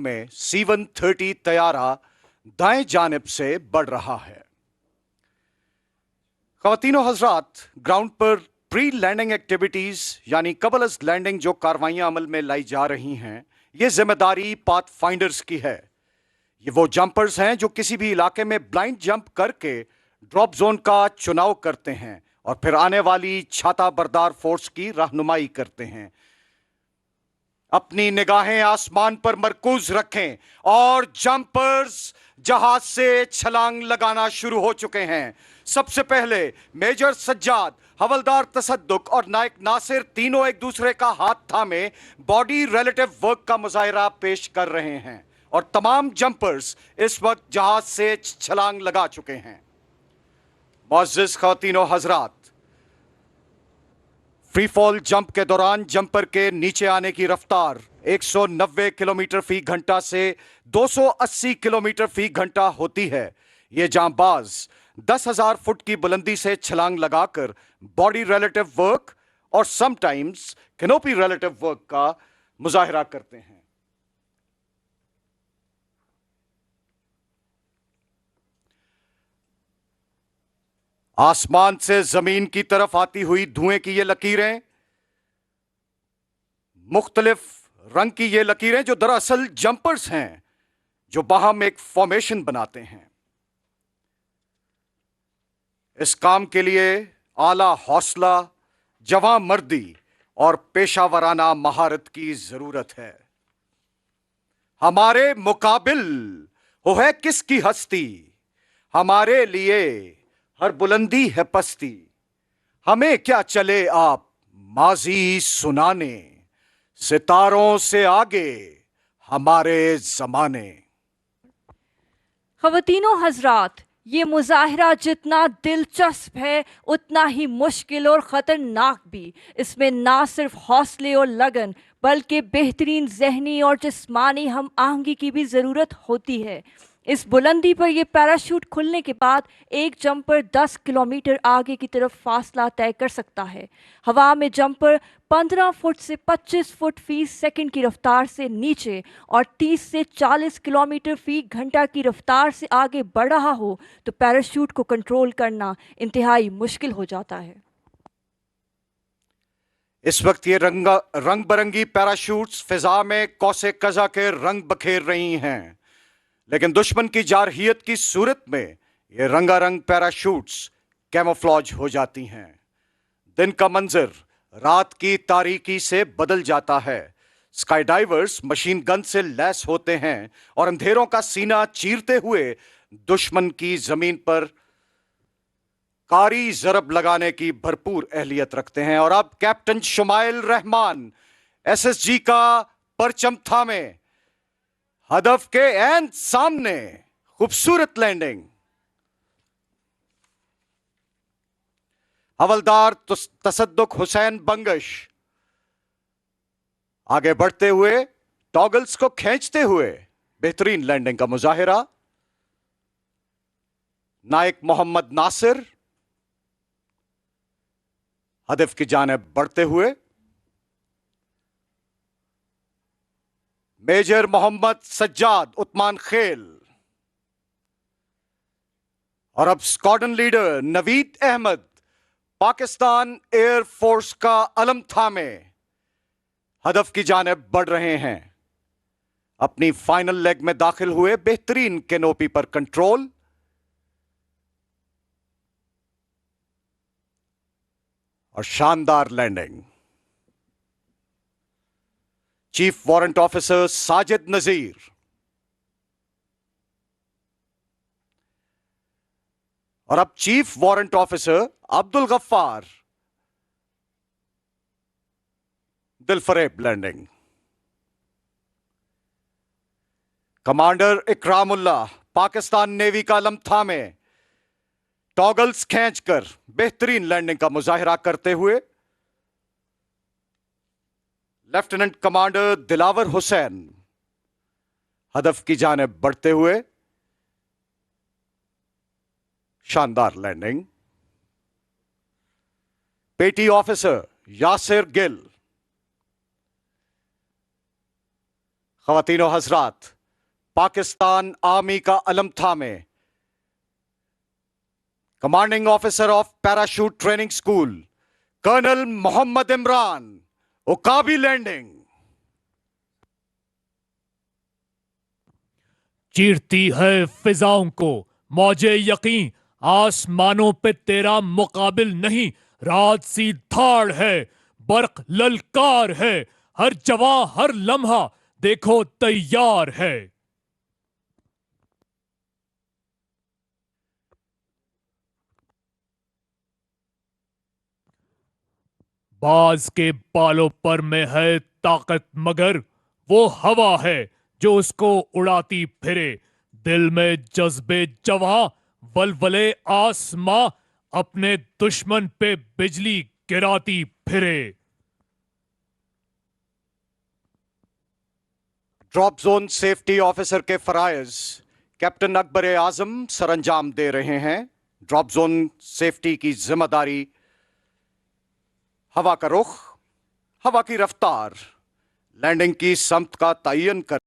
में C-130 तैयारा दाएं जानिब से बढ़ रहा है। ख़वातीनो हज़रात, ग्राउंड पर प्री लैंडिंग एक्टिविटीज यानी कबल अज़ लैंडिंग जो कार्रवाइयां अमल में लाई जा रही हैं, ये जिम्मेदारी पाथ फाइंडर्स की है। ये वो जंपर्स हैं जो किसी भी इलाके में ब्लाइंड जंप करके ड्रॉप जोन का चुनाव करते हैं और फिर आने वाली छाता बरदार फोर्स की रहनुमाई करते हैं। अपनी निगाहें आसमान पर मरकूज रखें और जंपर्स जहाज से छलांग लगाना शुरू हो चुके हैं। सबसे पहले मेजर सज्जाद, हवलदार तसद्दुक और नायक नासिर तीनों एक दूसरे का हाथ थामे बॉडी रिलेटिव वर्क का मुजाहिरा पेश कर रहे हैं और तमाम जंपर्स इस वक्त जहाज से छलांग लगा चुके हैं। मुअज़्ज़िज़ ख़वातीनो हज़रात, फ्री फॉल जंप के दौरान जंपर के नीचे आने की रफ्तार 190 किलोमीटर फी घंटा से 280 किलोमीटर फी घंटा होती है। ये जांबाज 10,000 फुट की बुलंदी से छलांग लगाकर बॉडी रिलेटिव वर्क और समटाइम्स कैनोपी रिलेटिव वर्क का मुजाहिरा करते हैं। आसमान से जमीन की तरफ आती हुई धुएं की ये लकीरें, मुख्तलिफ रंग की ये लकीरें जो दरअसल जंपर्स हैं जो बाहम एक फॉर्मेशन बनाते हैं। इस काम के लिए आला हौसला, जवां मर्दी और पेशावराना महारत की जरूरत है। हमारे मुकाबिल हो है किसकी हस्ती, हमारे लिए हर बुलंदी है पस्ती। हमें क्या चले आप माजी सुनाने, सितारों से आगे हमारे जमाने। ख़वातीनो हज़रात, ये मुज़ाहिरा जितना दिलचस्प है उतना ही मुश्किल और ख़तरनाक भी। इसमें ना सिर्फ हौसले और लगन बल्कि बेहतरीन ज़हनी और जिस्मानी हम आहंगी की भी ज़रूरत होती है। इस बुलंदी पर यह पैराशूट खुलने के बाद एक जंपर 10 किलोमीटर आगे की तरफ फासला तय कर सकता है। हवा में जंपर 15 फुट से 25 फुट फी सेकंड की रफ्तार से नीचे और 30 से 40 किलोमीटर फी घंटा की रफ्तार से आगे बढ़ रहा हो तो पैराशूट को कंट्रोल करना इंतहाई मुश्किल हो जाता है। इस वक्त ये रंग बरंगी पैराशूट्स फिजा में कौसे कजा के रंग बखेर रही हैं, लेकिन दुश्मन की जारहियत की सूरत में ये रंगारंग पैराशूट्स कैमोफ्लॉज हो जाती हैं। दिन का मंजर रात की तारीकी से बदल जाता है। स्काई डाइवर्स मशीन गन से लैस होते हैं और अंधेरों का सीना चीरते हुए दुश्मन की जमीन पर कारी जरब लगाने की भरपूर अहलियत रखते हैं। और अब कैप्टन शुमाइल रहमान SSG का परचम थामे हदफ के एंड सामने खूबसूरत लैंडिंग। हवलदार तसद्दुक हुसैन बंगश आगे बढ़ते हुए टॉगल्स को खींचते हुए बेहतरीन लैंडिंग का मुजाहिरा। नायक मोहम्मद नासिर हदफ की जानिब बढ़ते हुए। मेजर मोहम्मद सज्जाद उस्मान खेल और अब squadron leader Naveed Ahmad Pakistan air force का अलम थामे हदफ की जानिब बढ़ रहे हैं। अपनी फाइनल लेग में दाखिल हुए बेहतरीन कैनोपी पर कंट्रोल और शानदार landing. Chief warrant officer Sajid Nazir और अब chief warrant officer Abdul Ghaffar दिलफरेब landing. Commander Ikramullah Pakistan navy का अलम थामे टॉगल्स खींचकर बेहतरीन लैंडिंग का मुजाहिरा करते हुए। लेफ्टिनेंट कमांडर दिलावर हुसैन हदफ की जानिब बढ़ते हुए शानदार लैंडिंग। पेटी ऑफिसर यासिर गिल। ख़वातीनो हज़रात, पाकिस्तान आर्मी का अलम थामे commanding officer of parachute training school colonel Muhammad Imran उकाबी लैंडिंग। चीरती है फिजाओं को मौजे यकीन, आसमानों पे तेरा मुकाबिल नहीं। रात सी धाड़ है, बर्क ललकार है, हर जवां हर लम्हा देखो तैयार है। बाज के बालों पर में है ताकत, मगर वो हवा है जो उसको उड़ाती फिरे। दिल में जज्बे जवां, वलवले आसमां, अपने दुश्मन पे बिजली गिराती फिरे। ड्रॉप जोन सेफ्टी ऑफिसर के फराइज कैप्टन अकबर आजम सरंजाम दे रहे हैं। ड्रॉप जोन सेफ्टी की जिम्मेदारी हवा का रुख, हवा की रफ्तार, लैंडिंग की समत का तयन कर